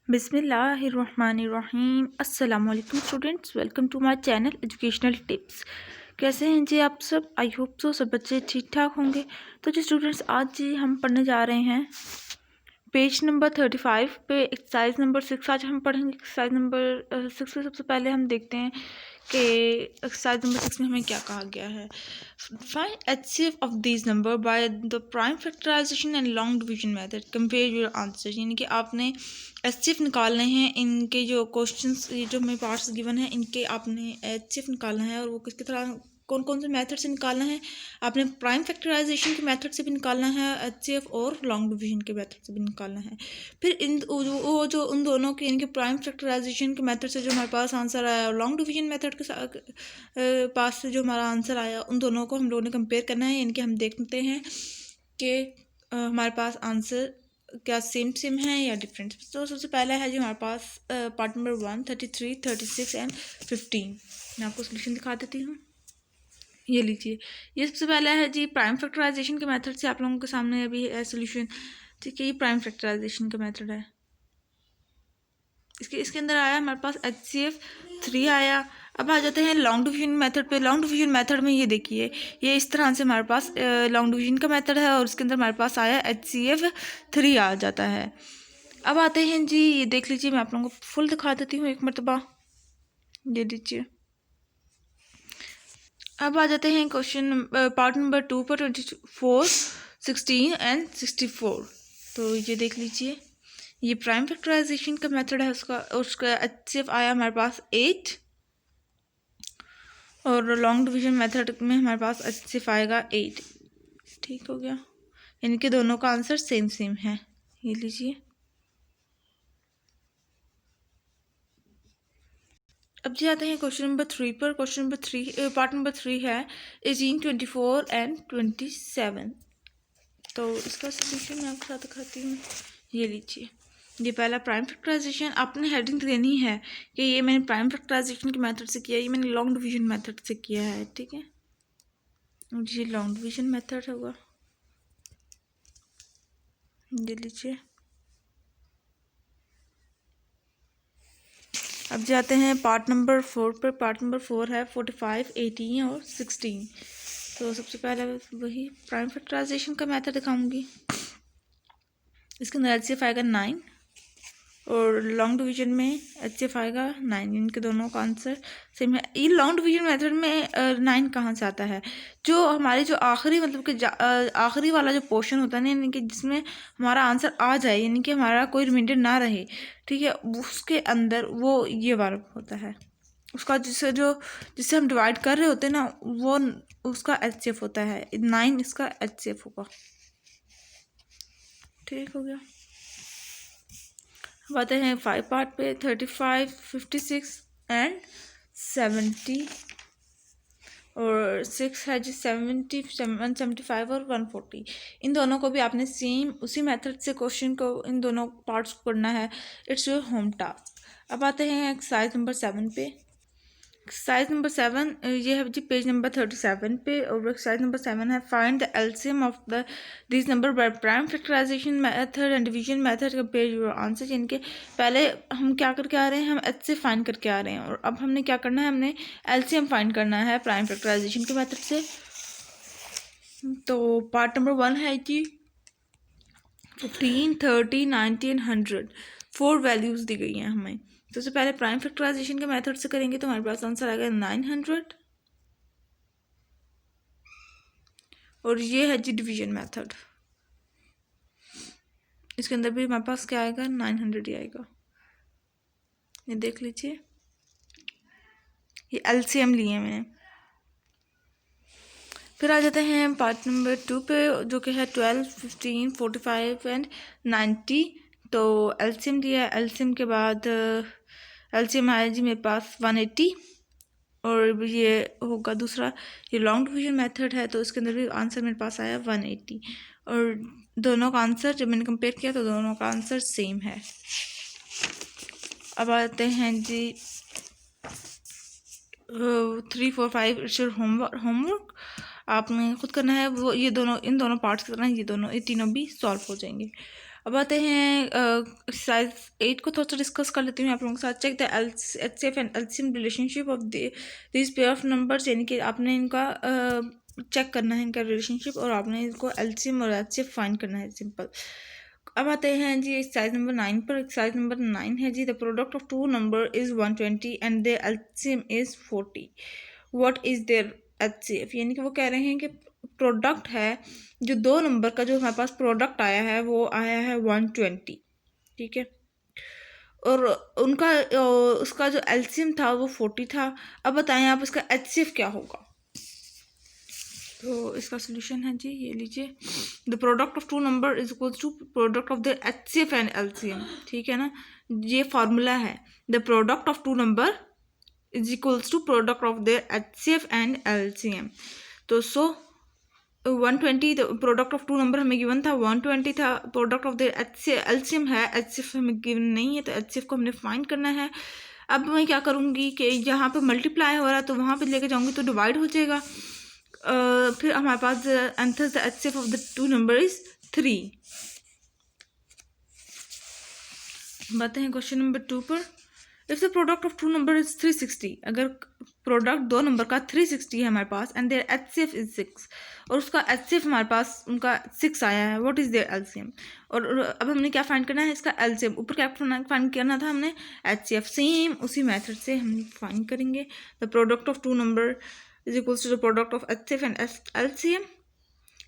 बिस्मिल्लाहिर्रहमानिर्रहीम। अस्सलामुअलैकुम students, welcome to my channel educational tips. कैसे हैं जी आप सब? आई होप सो सब बच्चे ठीक ठाक होंगे। तो जी स्टूडेंट्स, आज जी हम पढ़ने जा रहे हैं पेज नंबर 35 पे एक्सरसाइज नंबर 6। आज हम पढ़ेंगे एक्सरसाइज नंबर 6 पे। सबसे पहले हम देखते हैं कि एक्सरसाइज नंबर 6 में हमें क्या कहा गया है। Find HCF of this number by the prime factorisation and long division method, compare your answer. यानी कि आपने HCF निकालने हैं। इनके जो क्वेश्चंस, ये जो हमें पार्ट्स गिवन है, इनके आपने HCF निकालना है। और वो किसकी तरह, कौन कौन से मेथड से निकालना है? आपने प्राइम फैक्टराइजेशन के मेथड से भी निकालना है HCF, और लॉन्ग डिवीजन के मेथड से भी निकालना है। फिर इन वो जो उन दोनों के, इनके प्राइम फैक्टराइजेशन के मेथड से जो हमारे पास आंसर आया और लॉन्ग डिवीजन मेथड के पास से जो हमारा आंसर आया, उन दोनों को हम लोगों ने कंपेयर करना है। इनके हम देखते हैं कि हमारे पास आंसर क्या सेम है या डिफरेंट। तो सबसे पहला है जो हमारे पास पार्ट नंबर 1, 33, 36 एंड 15। मैं आपको सोल्यूशन दिखा देती हूँ। ये लीजिए, ये सबसे पहला है जी प्राइम फैक्टराइजेशन के मेथड से आप लोगों के सामने अभी है सोल्यूशन। ठीक है, ये प्राइम फैक्टराइजेशन का मेथड है। इसके अंदर आया हमारे पास HCF 3 आया। अब आ जाते हैं लॉन्ग डिवीजन मेथड पे। लॉन्ग डिवीजन मेथड में ये देखिए, ये इस तरह से हमारे पास लॉन्ग डिवीजन का मेथड है और इसके अंदर हमारे पास आया HCF 3 आ जाता है। अब आते हैं जी, ये देख लीजिए, मैं आप लोगों को फुल दिखा देती हूँ एक मरतबा। ये लीजिए, अब आ जाते हैं क्वेश्चन पार्ट नंबर 2 पर 24, 16 एंड 64। तो ये देख लीजिए, ये प्राइम फैक्टराइजेशन का मेथड है। उसका HCF आया हमारे पास 8, और लॉन्ग डिवीजन मेथड में हमारे पास HCF आएगा 8। ठीक हो गया, इनके दोनों का आंसर सेम है। ये लीजिए, अब जी आते हैं क्वेश्चन नंबर 3 पर। क्वेश्चन नंबर 3 पार्ट नंबर 3 है 18, 24 एंड 27। तो इसका सोल्यूशन मैं आपके साथ दिखाती हूँ। ये लीजिए, ये पहला प्राइम फैक्टराइजेशन। आपने हेडिंग देनी है कि ये मैंने प्राइम फैक्टराइजेशन के मेथड से किया, ये मैंने लॉन्ग डिवीजन मेथड से किया है। ठीक है, ये लॉन्ग डिवीजन मेथड होगा। ये लीजिए, अब जाते हैं पार्ट नंबर 4 पर। पार्ट नंबर 4 है 45, 18 और 16। तो सबसे पहले वही प्राइम फैक्टराइजेशन का मेथड दिखाऊंगी। इसके अंदर HCF आएगा 9 और लॉन्ग डिवीजन में HCF आएगा 9। इनके दोनों का आंसर सेम है। ये लॉन्ग डिवीजन मेथड में 9 कहाँ से आता है? जो हमारी जो आखिरी, मतलब कि आखिरी वाला जो पोर्शन होता है ना, यानी कि जिसमें हमारा आंसर आ जाए, यानी कि हमारा कोई रिमाइंडर ना रहे, ठीक है, उसके अंदर वो ये वाला होता है। उसका जिससे हम डिवाइड कर रहे होते हैं ना, वो उसका HCF होता है 9। इसका HCF होगा। ठीक हो गया, आते हैं 5 पार्ट पे 35, 56 एंड 70। और 6 है जी 70, 175 और 140। इन दोनों को भी आपने सेम उसी मेथड से क्वेश्चन को, इन दोनों पार्ट्स को करना है। It's your home task. अब आते हैं एक्सरसाइज नंबर 7 पे। एक्सरसाइज नंबर 7 ये है जी पेज नंबर 37 पे। और एक्सरसाइज नंबर 7 है find the LCM of the this number by prime factorisation method and division method, compare your answer. इनके पहले हम क्या करके आ रहे हैं, हम HCF फाइंड करके आ रहे हैं, और अब हमने क्या करना है, हमने LCM फाइंड करना है प्राइम फैक्टराइजेशन के मेथड से। तो पार्ट नंबर 1 है जी 15, 30, 90 एंड 100। 4 वैल्यूज दी गई हैं हमें। तो सबसे पहले प्राइम फैक्टराइजेशन के मेथड से करेंगे तो हमारे पास आंसर आएगा 900। और ये है जी डिवीजन मेथड। इसके अंदर भी हमारे पास क्या आएगा, 900 ही आएगा। ये देख लीजिए, ये LCM लिए हैं मैंने। फिर आ जाते हैं पार्ट नंबर 2 पे, जो कि है 12, 15, 45 एंड 90। तो LCM दिया है। LCM के बाद LCM आया जी मेरे पास 180। और ये होगा दूसरा, ये लॉन्ग डिवीजन मेथड है, तो इसके अंदर भी आंसर मेरे पास आया 180। और दोनों का आंसर जब मैंने कंपेयर किया तो दोनों का आंसर सेम है। अब आते हैं जी 3, 4, 5। It's your homework. आपने खुद करना है वो, ये दोनों, इन दोनों पार्ट्स करना है। ये तीनों भी सॉल्व हो जाएंगे। अब आते हैं एक्सरसाइज 8 को थोड़ा सा डिस्कस कर लेती हूँ आप लोगों के साथ। Check the HCF and LCM relationship of this pair of numbers, यानी कि आपने इनका चेक करना है, इनका रिलेशनशिप, और आपने इनको LCM और HCF फाइंड करना है, सिंपल। अब आते हैं जी एक्सरसाइज नंबर 9 पर। एक्सरसाइज नंबर 9 है जी, the product of two number is 120 and the LCM is 40, what is their HCF। यानी कि वो कह रहे हैं कि प्रोडक्ट है जो दो नंबर का, जो हमारे पास प्रोडक्ट आया है वो आया है 120, ठीक है, और उनका उसका जो LCM था वो 40 था। अब बताएं आप इसका HCF क्या होगा। तो इसका सोल्यूशन है जी, ये लीजिए, the product of two number is equal to product of the HCF and LCM, ठीक है ना, ये फार्मूला है, the product of two number is equals to product of the HCF and LCM। तो 120 प्रोडक्ट ऑफ टू नंबर हमें given था, 120 था, product of the LCM है, HCF हमें गिवन नहीं है, तो HCF को हमने फाइंड करना है। अब मैं क्या करूँगी कि यहाँ पे मल्टीप्लाई हो रहा है तो वहाँ पे लेके जाऊँगी तो डिवाइड हो जाएगा। फिर हमारे पास answer the HCF of the two number is 3। बातें हैं क्वेश्चन नंबर 2 पर। If the product of two number is 360, अगर प्रोडक्ट दो नंबर का 360 है हमारे पास, एंड देयर HCF इज 6, और उसका HCF हमारे पास उनका 6 आया है, व्हाट इज देयर LCM। और अब हमने क्या फाइंड करना है, इसका LCM। ऊपर क्या फाइंड करना था हमने, HCF, सेम उसी मेथड से हम फाइंड करेंगे। The product of two number is equals to the product of HCF and LCM.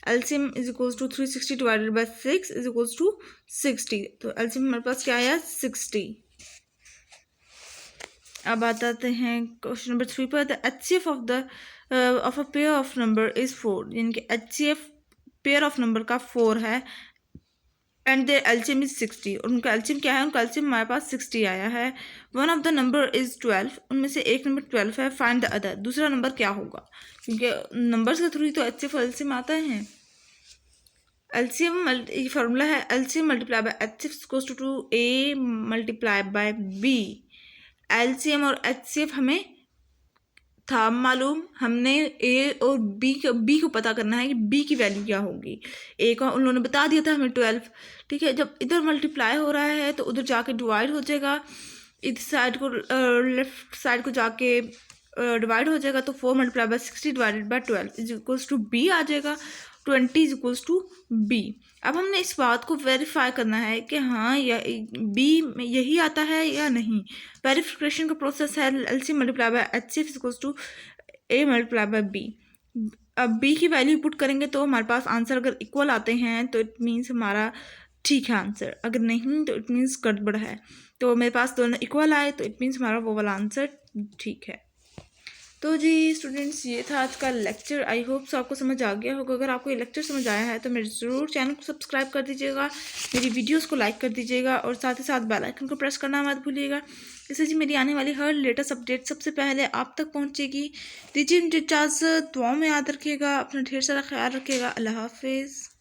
LCM is equals to 360 divided by 6 is equals to 60. तो LCM हमारे पास क्या आया, 60। अब आते हैं क्वेश्चन नंबर 3 पर। The HCF of a pair of number is 4, यानी कि HCF पेयर ऑफ नंबर का 4 है, एंड देयर LCM इज 60, और उनका LCM क्या है, उनका LCM हमारे पास 60 आया है। One of the number is 12, उनमें से एक नंबर 12 है, फाइंड द अदर, दूसरा नंबर क्या होगा, क्योंकि नंबर्स के थ्रू ही तो HCF और LCM आता है। LCM ये फार्मूला है, LCM multiply by HCF equals to A multiply by B। LCM और HCF हमें था मालूम, हमने A और B को पता करना है कि B की वैल्यू क्या होगी। A का उन्होंने बता दिया था हमें 12, ठीक है। जब इधर मल्टीप्लाई हो रहा है तो उधर जाके डिवाइड हो जाएगा, इस साइड को लेफ्ट साइड को जाके डिवाइड हो जाएगा, तो 4 multiply by 60 divided by 12 is equals to B आ जाएगा, 20 इज इक्वल्स टू B। अब हमने इस बात को वेरीफाई करना है कि हाँ या B में यही आता है या नहीं। वेरिफिकेशन का प्रोसेस है, LCM multiply by HCF is equals to A multiply by B। अब B की वैल्यू पुट करेंगे तो हमारे पास आंसर अगर इक्वल आते हैं तो इट मीन्स हमारा ठीक है आंसर, अगर नहीं तो इट मीन्स गड़बड़ है। तो मेरे पास दोनों इक्वल आए तो इट मीन्स हमारा वो वाला आंसर ठीक है। तो जी स्टूडेंट्स, ये था आज का लेक्चर। आई होप सो आपको समझ आ गया होगा। अगर आपको ये लेक्चर समझ आया है तो मेरे ज़रूर चैनल को सब्सक्राइब कर दीजिएगा, मेरी वीडियोस को लाइक कर दीजिएगा, और साथ ही साथ बेल आइकन को प्रेस करना मत भूलिएगा। इससे जी मेरी आने वाली हर लेटेस्ट अपडेट सबसे पहले आप तक पहुँचेगी। दीजिए मुझे इजाज़त, दुआ में याद रखिएगा, अपना ढेर सारा ख्याल रखिएगा। अल्लाह हाफिज़।